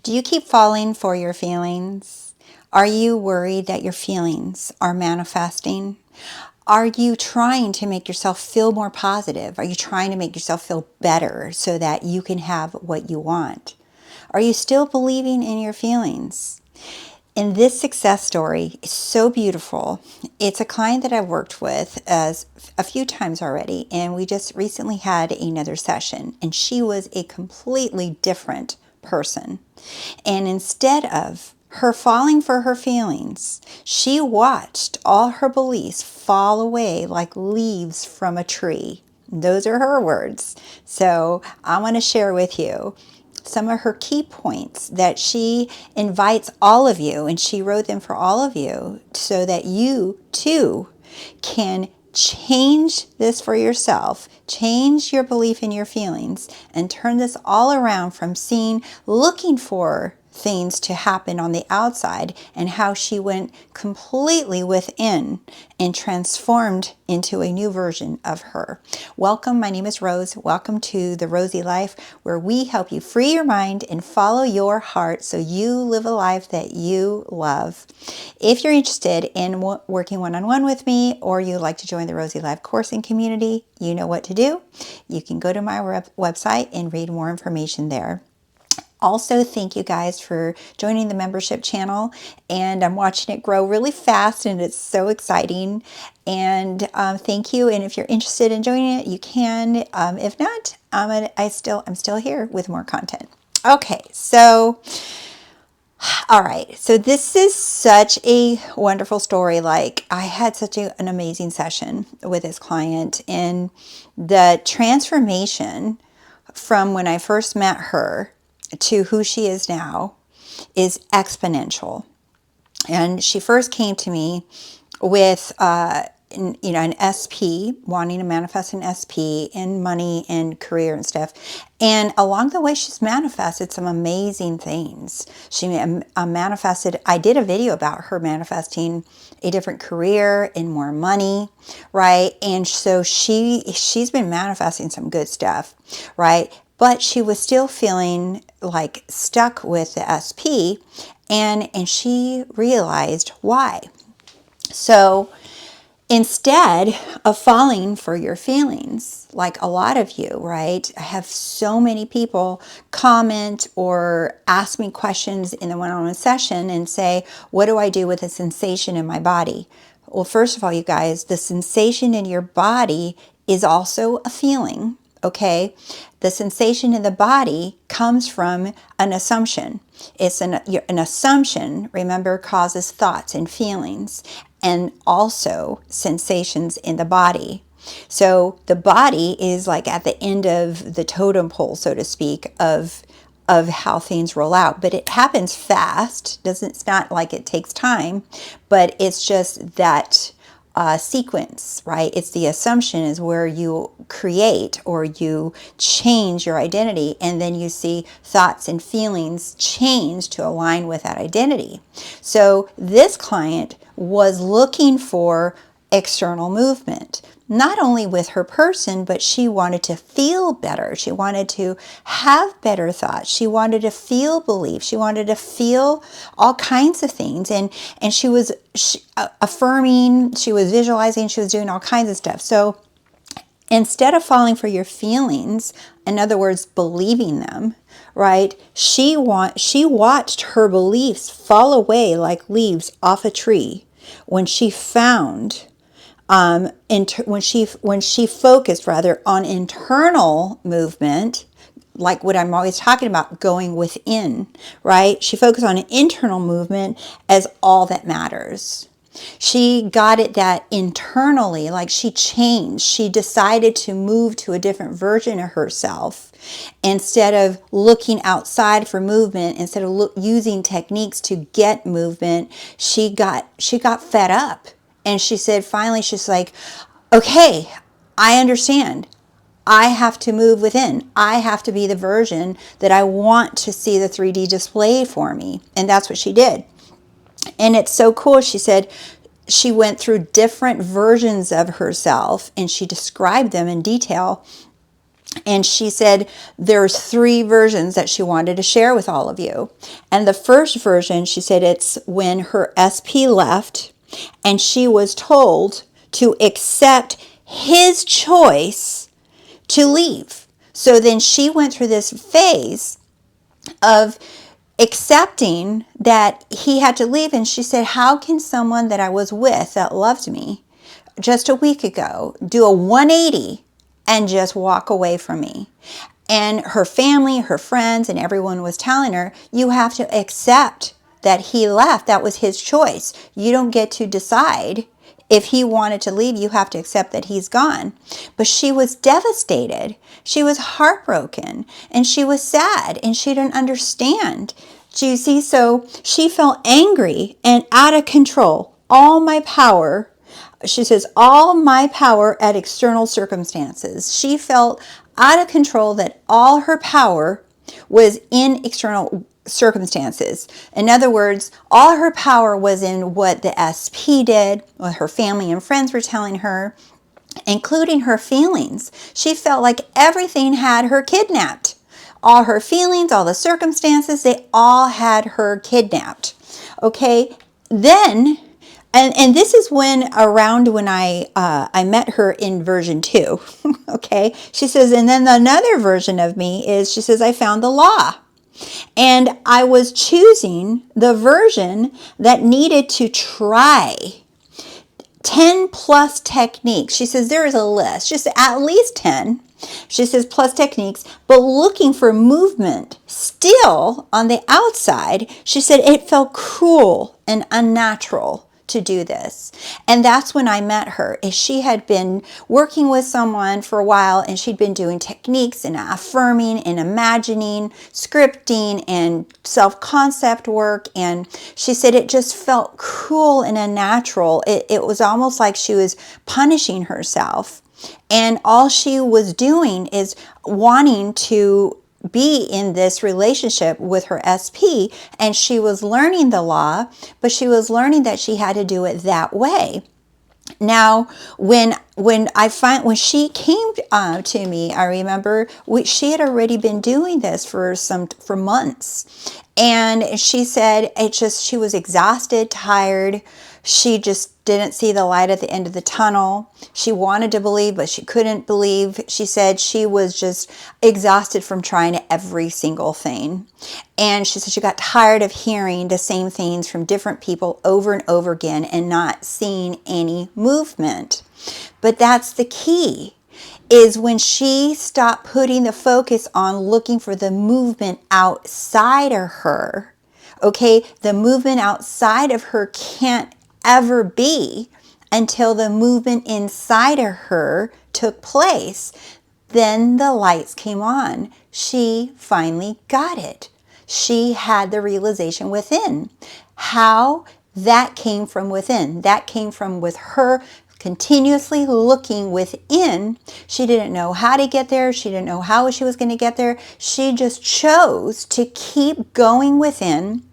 Do you keep falling for your feelings? Are you worried that your feelings are manifesting? Are you trying to make yourself feel more positive? Are you trying to make yourself feel better so that you can have what you want? Are you still believing in your feelings? And this success story is so beautiful. It's a client that I've worked with as a few times already, and we just recently had another session, and she was a completely different person. And instead of her falling for her feelings, she watched all her beliefs fall away like leaves from a tree. Those are her words. So I want to share with you some of her key points that she invites all of you, and she wrote them for all of you so that you too can change this for yourself, change your belief in your feelings, and turn this all around from looking for things to happen on the outside, and how she went completely within and transformed into a new version of her. Welcome, my name is Rose. Welcome to The Rosey Life, where we help you free your mind and follow your heart so you live a life that you love. If you're interested in working one-on-one with me, or you'd like to join the Rosey Life coursing community, you know what to do. You can go to my website and read more information there. Also, thank you guys for joining the membership channel, and I'm watching it grow really fast, and it's so exciting. And thank you. And if you're interested in joining it, you can. If not, I'm still here with more content. Okay, so all right. So this is such a wonderful story. Like, I had such an amazing session with this client, and the transformation from when I first met her to who she is now is exponential. And she first came to me with an SP, wanting to manifest an SP in money and career and stuff. And along the way, she's manifested some amazing things. She manifested, I did a video about her manifesting a different career and more money, right? And so she's been manifesting some good stuff, right? But she was still feeling like stuck with the SP, and she realized why. So instead of falling for your feelings, like a lot of you, right? I have so many people comment or ask me questions in the one-on-one session and say, what do I do with the sensation in my body? Well, first of all, you guys, the sensation in your body is also a feeling. Okay, the sensation in the body comes from an assumption. It's an assumption, remember, causes thoughts and feelings, and also sensations in the body. So the body is like at the end of the totem pole, so to speak, of how things roll out. But it happens fast. It's not like it takes time, but it's just that sequence, right? It's the assumption is where you create or you change your identity, and then you see thoughts and feelings change to align with that identity. So this client was looking for external movement, not only with her person, but she wanted to feel better. She wanted to have better thoughts. She wanted to feel belief. She wanted to feel all kinds of things. And she was affirming, she was visualizing, she was doing all kinds of stuff. So instead of falling for your feelings, in other words, believing them, right? She watched her beliefs fall away like leaves off a tree when she found when she focused rather on internal movement, like what I'm always talking about, going within, right? She focused on an internal movement as all that matters. She got it that internally, like she changed. She decided to move to a different version of herself. Instead of looking outside for movement, instead of using techniques to get movement, she got fed up. And she said, finally, she's like, okay, I understand. I have to move within. I have to be the version that I want to see the 3D display for me. And that's what she did. And it's so cool. She said she went through different versions of herself and she described them in detail. And she said there's 3 versions that she wanted to share with all of you. And the first version, she said it's when her SP left and she was told to accept his choice to leave. So then she went through this phase of accepting that he had to leave. And she said, how can someone that I was with that loved me just a week ago do a 180 and just walk away from me? And her family, her friends, and everyone was telling her, you have to accept that he left. That was his choice. You don't get to decide. If he wanted to leave, you have to accept that he's gone. But she was devastated. She was heartbroken, and she was sad, and she didn't understand. Do you see? So she felt angry and out of control. All my power, she says, all my power at external circumstances. She felt out of control, that all her power was in external circumstances. In other words, all her power was in what the SP did, what her family and friends were telling her, including her feelings. She felt like everything had her kidnapped. All her feelings, all the circumstances, they all had her kidnapped. Okay, then, and this is when I met her in version 2. Okay, she says, and then another version of me is, she says, I found the law. And I was choosing the version that needed to try 10 plus techniques. She says there is a list, just at least 10. She says plus techniques, but looking for movement still on the outside. She said it felt cruel and unnatural to do this. And that's when I met her. Is she had been working with someone for a while, and she'd been doing techniques and affirming and imagining, scripting and self-concept work. And she said it just felt cruel and unnatural. It was almost like she was punishing herself. And all she was doing is wanting to be in this relationship with her SP, and she was learning the law, but she was learning that she had to do it that way. Now, when she came to me, I remember she had already been doing this for months, and she said she was exhausted, tired. She just didn't see the light at the end of the tunnel. She wanted to believe, but she couldn't believe. She said she was just exhausted from trying every single thing. And she said she got tired of hearing the same things from different people over and over again and not seeing any movement. But that's the key, is when she stopped putting the focus on looking for the movement outside of her. Okay, the movement outside of her can't ever be until the movement inside of her took place. Then the lights came on. She finally got it. She had the realization within. How? That came from within. That came from with her continuously looking within. She didn't know how to get there. She didn't know how she was going to get there. She just chose to keep going within,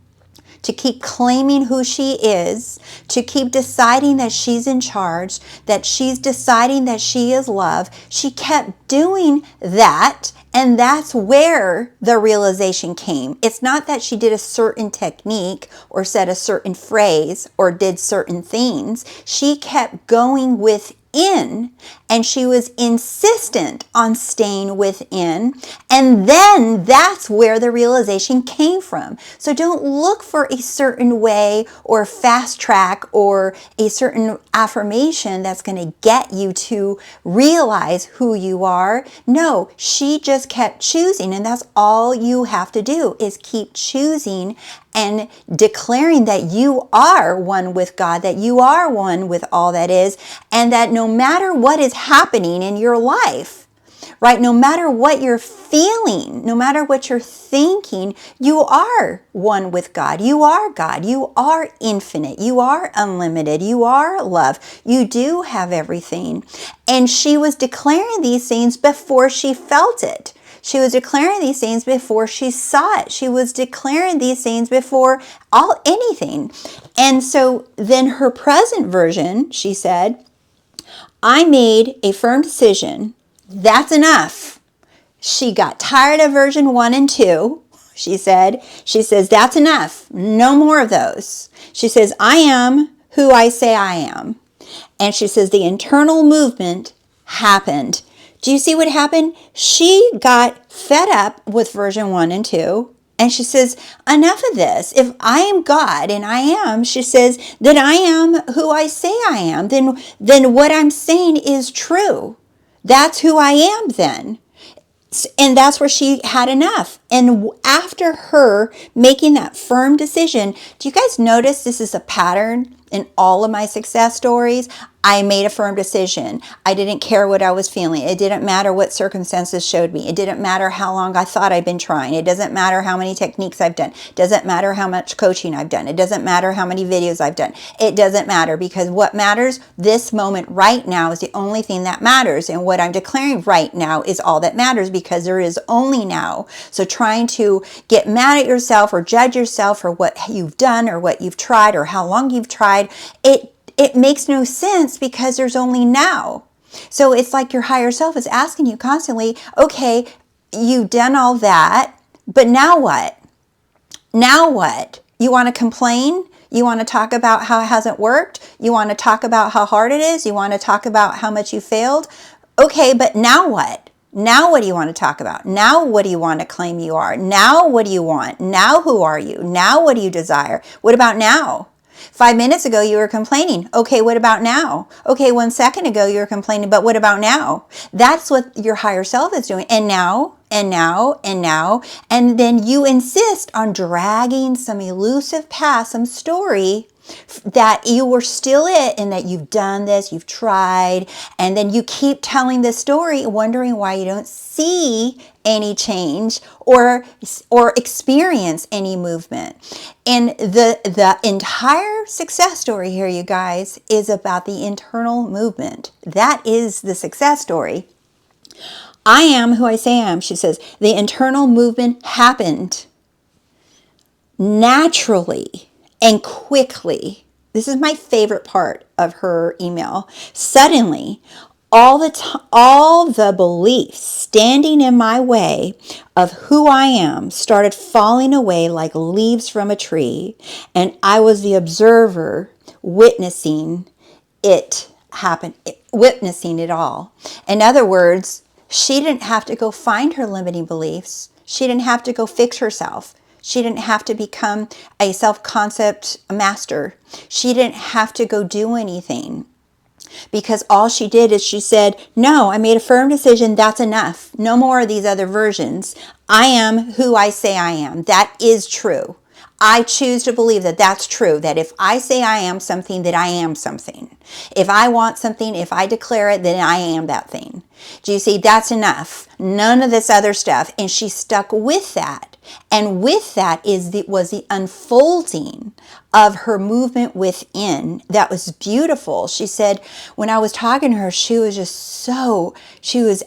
to keep claiming who she is, to keep deciding that she's in charge, that she's deciding that she is love. She kept doing that, and that's where the realization came. It's not that she did a certain technique or said a certain phrase or did certain things. She kept going within, and she was insistent on staying within, and then that's where the realization came from. So don't look for a certain way or fast track or a certain affirmation that's going to get you to realize who you are. No, she just kept choosing, and that's all you have to do, is keep choosing and declaring that you are one with God, that you are one with all that is, and that no matter what is happening in your life, right, no matter what you're feeling, no matter what you're thinking, you are one with God. You are God. You are infinite. You are unlimited. You are love. You do have everything. And she was declaring these things before she felt it. She was declaring these things before she saw it. She was declaring these things before anything. And so then her present version, she said, I made a firm decision. That's enough. She got tired of version 1 and 2. She says, that's enough. No more of those. She says, I am who I say I am. And she says, the internal movement happened. Do you see what happened? She got fed up with version 1 and 2. And she says, enough of this. If I am God, and I am, she says, then I am who I say I am. Then what I'm saying is true. That's who I am then. And that's where she had enough. And after her making that firm decision, do you guys notice this is a pattern in all of my success stories? I made a firm decision. I didn't care what I was feeling. It didn't matter what circumstances showed me. It didn't matter how long I thought I'd been trying. It doesn't matter how many techniques I've done. It doesn't matter how much coaching I've done. It doesn't matter how many videos I've done. It doesn't matter, because what matters this moment right now is the only thing that matters. And what I'm declaring right now is all that matters, because there is only now. So trying to get mad at yourself or judge yourself for what you've done or what you've tried or how long you've tried, it makes no sense, because there's only now. So it's like your higher self is asking you constantly, okay, you've done all that, but now what? Now what? You want to complain? You want to talk about how it hasn't worked? You want to talk about how hard it is? You want to talk about how much you failed? Okay, but now what? Now what do you want to talk about? Now what do you want to claim you are? Now what do you want? Now who are you? Now what do you desire? What about now? 5 minutes ago, you were complaining. Okay, what about now? Okay, 1 second ago, you were complaining, but what about now? That's what your higher self is doing. And now, and now, and now. And then you insist on dragging some elusive past, some story that you were still it, and that you've done this, you've tried, and then you keep telling this story, wondering why you don't see any change or experience any movement. And the entire success story here, you guys, is about the internal movement. That is the success story. I am who I say I am, she says. The internal movement happened naturally and quickly. This is my favorite part of her email. Suddenly, all the beliefs standing in my way of who I am started falling away like leaves from a tree, and I was the observer witnessing it happen, witnessing it all. In other words, she didn't have to go find her limiting beliefs. She didn't have to go fix herself. She didn't have to become a self-concept master. She didn't have to go do anything, because all she did is she said, no, I made a firm decision. That's enough. No more of these other versions. I am who I say I am. That is true. I choose to believe that that's true, that if I say I am something, that I am something. If I want something, if I declare it, then I am that thing. Do you see? That's enough. None of this other stuff. And she stuck with that. And with that was the unfolding of her movement within. That was beautiful. She said, when I was talking to her, she was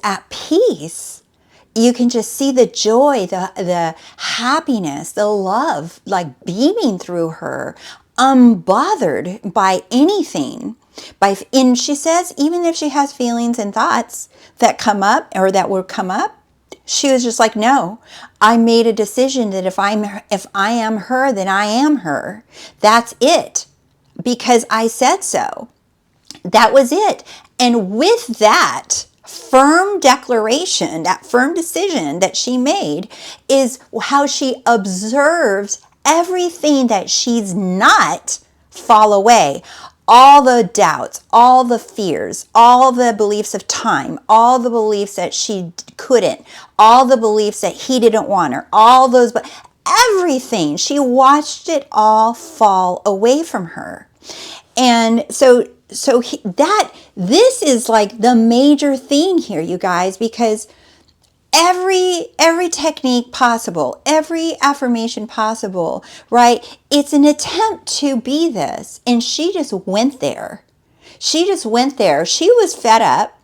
at peace. You can just see the joy, the happiness, the love, like beaming through her, unbothered by anything. And she says, even if she has feelings and thoughts that come up or that will come up, she was just like, no, I made a decision that if I am her, then I am her. That's it, because I said so. That was it. And with that firm declaration, that firm decision that she made, is how she observes everything that she's not fall away. All the doubts, all the fears, all the beliefs of time, all the beliefs that she couldn't, all the beliefs that he didn't want her, all those, but everything, she watched it all fall away from her. And this is like the major thing here, you guys, because every technique possible, every affirmation possible, right? It's an attempt to be this. And she just went there. She just went there. She was fed up.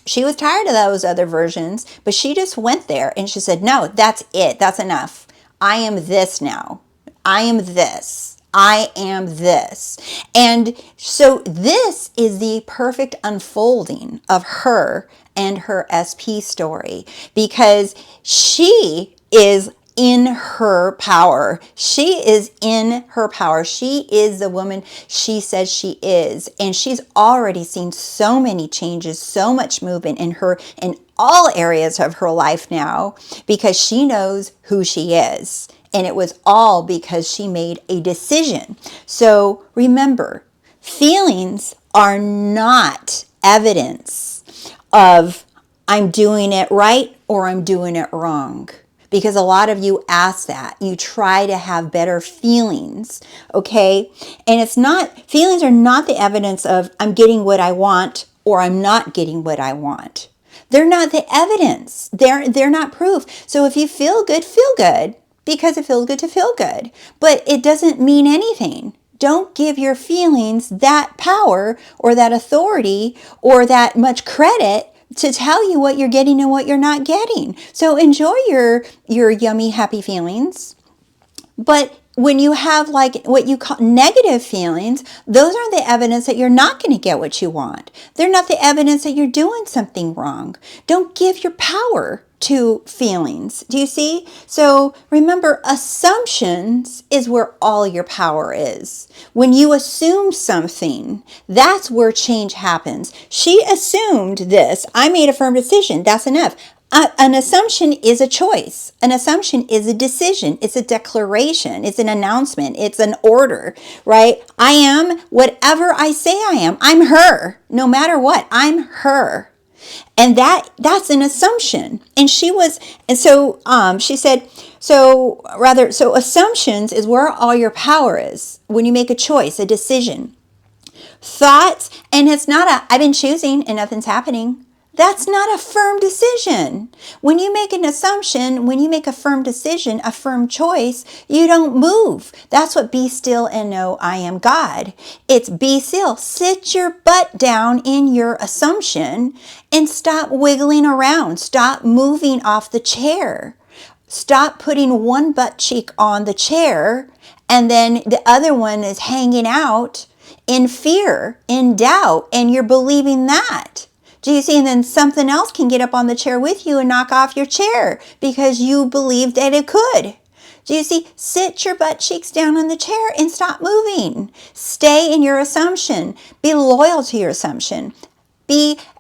She was tired of those other versions, but she just went there and she said, no, that's it. That's enough. I am this now. I am this. I am this. And so this is the perfect unfolding of her and her SP story, because she is in her power. She is in her power. She is the woman she says she is. And she's already seen so many changes, so much movement in her, in all areas of her life now, because she knows who she is. And it was all because she made a decision. So remember, feelings are not evidence of I'm doing it right or I'm doing it wrong. Because a lot of you ask that. You try to have better feelings, okay? And it's not, feelings are not the evidence of I'm getting what I want or I'm not getting what I want. They're not the evidence. They're not proof. So if you feel good because it feels good to feel good. But it doesn't mean anything. Don't give your feelings that power or that authority or that much credit to tell you what you're getting and what you're not getting. So enjoy your yummy, happy feelings. But when you have like what you call negative feelings, those are the evidence that you're not going to get what you want. They're not the evidence that you're doing something wrong. Don't give your power to feelings. Do you see? So remember, assumptions is where all your power is. When you assume something, that's where change happens. She assumed this. I made a firm decision. That's enough. An assumption is a choice. An assumption is a decision. It's a declaration. It's an announcement. It's an order, right? I am whatever I say I am. I'm her. No matter what, I'm her. And that's an assumption. And she said, so assumptions is where all your power is. When you make a choice, a decision. Thoughts, and it's not I've been choosing and nothing's happening. That's not a firm decision. When you make an assumption, when you make a firm decision, a firm choice, you don't move. That's what be still and know I am God. It's be still. Sit your butt down in your assumption and stop wiggling around. Stop moving off the chair. Stop putting one butt cheek on the chair and then the other one is hanging out in fear, in doubt, and you're believing that. Do you see? And then something else can get up on the chair with you and knock off your chair because you believed that it could. Do you see? Sit your butt cheeks down on the chair and stop moving. Stay in your assumption. Be loyal to your assumption.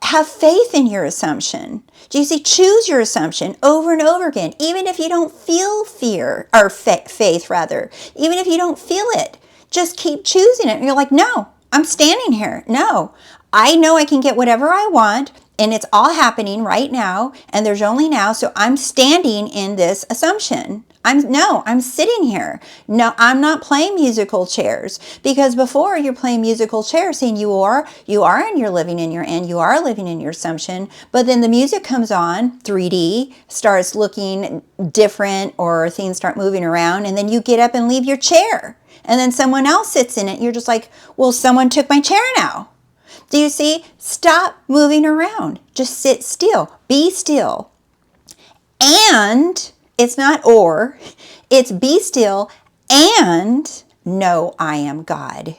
Have faith in your assumption. Do you see? Choose your assumption over and over again, even if you don't feel fear or faith rather. Even if you don't feel it, just keep choosing it. And you're like, no, I'm standing here. No, I know I can get whatever I want and it's all happening right now and there's only now. So I'm standing in this assumption. I'm sitting here. No, I'm not playing musical chairs, because before you're playing musical chairs saying you are and you're living in your end, you are living in your assumption, but then the music comes on, 3D, starts looking different or things start moving around and then you get up and leave your chair and then someone else sits in it. You're just like, well, someone took my chair now. Do you see? Stop moving around. Just sit still. Be still. And it's not or, it's be still and know I am God.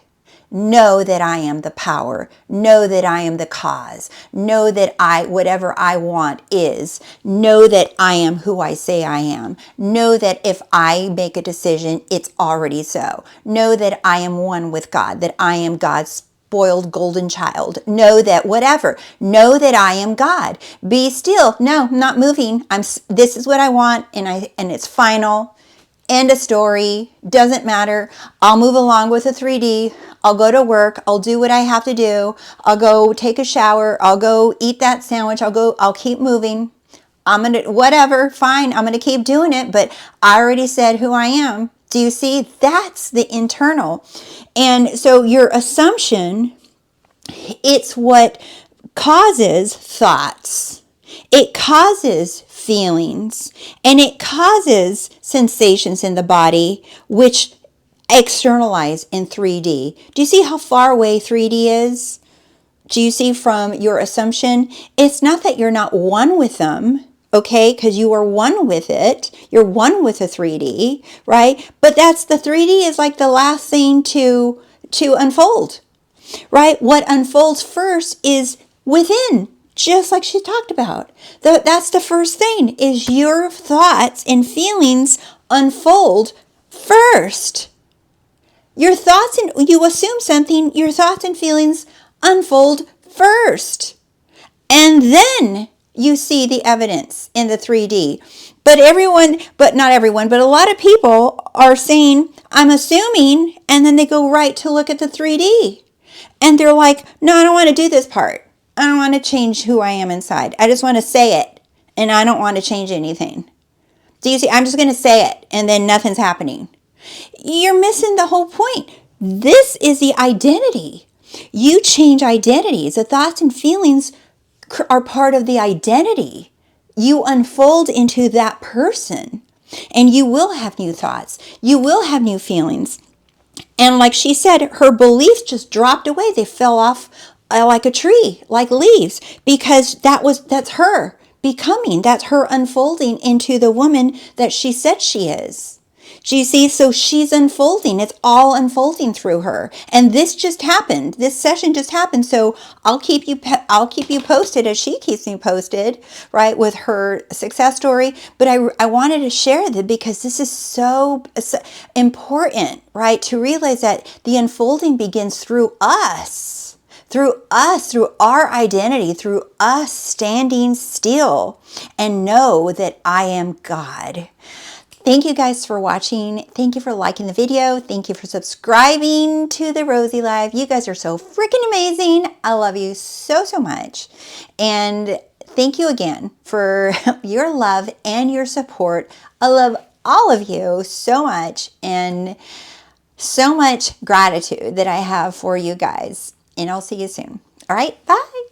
Know that I am the power. Know that I am the cause. Know that whatever I want is. Know that I am who I say I am. Know that if I make a decision, it's already so. Know that I am one with God, that I am God's spoiled golden child. Know that whatever. Know that I am God. Be still. No, I'm not moving. This is what I want and it's final. End of story. Doesn't matter. I'll move along with the 3D. I'll go to work. I'll do what I have to do. I'll go take a shower. I'll go eat that sandwich. I'll keep moving. Whatever, fine. I'm going to keep doing it, but I already said who I am. Do you see? That's the internal. And so your assumption, it's what causes thoughts. It causes feelings and it causes sensations in the body, which externalize in 3D. Do you see how far away 3D is? Do you see from your assumption? It's not that you're not one with them. okay? Because you are one with it. You're one with the 3D, right? But that's the 3D is like the last thing to unfold, right? What unfolds first is within, just like she talked about. That's the first thing, is your thoughts and feelings unfold first. Your thoughts, and you assume something, your thoughts and feelings unfold first. And then you see the evidence in the 3D. But not everyone, but a lot of people are saying, I'm assuming, and then they go right to look at the 3D. And they're like, no, I don't want to do this part. I don't want to change who I am inside. I just want to say it, and I don't want to change anything. Do you see? I'm just going to say it, and then nothing's happening. You're missing the whole point. This is the identity. You change identities. The thoughts and feelings are part of the identity. You unfold into that person, and you will have new thoughts. You will have new feelings. And like she said, her beliefs just dropped away. They fell off like a tree, like leaves, because that's her becoming. That's her unfolding into the woman that she said she is. Do you see? So she's unfolding. It's all unfolding through her. And this just happened. This session just happened. So I'll keep you posted as she keeps me posted, right, with her success story. But I wanted to share that because this is so important, right, to realize that the unfolding begins through us. Through us, through our identity, through us standing still and know that I am God. Thank you guys for watching. Thank you for liking the video. Thank you for subscribing to The Rosey Life. You guys are so freaking amazing. I love you so, so much. And thank you again for your love and your support. I love all of you so much, and so much gratitude that I have for you guys. And I'll see you soon. All right, bye.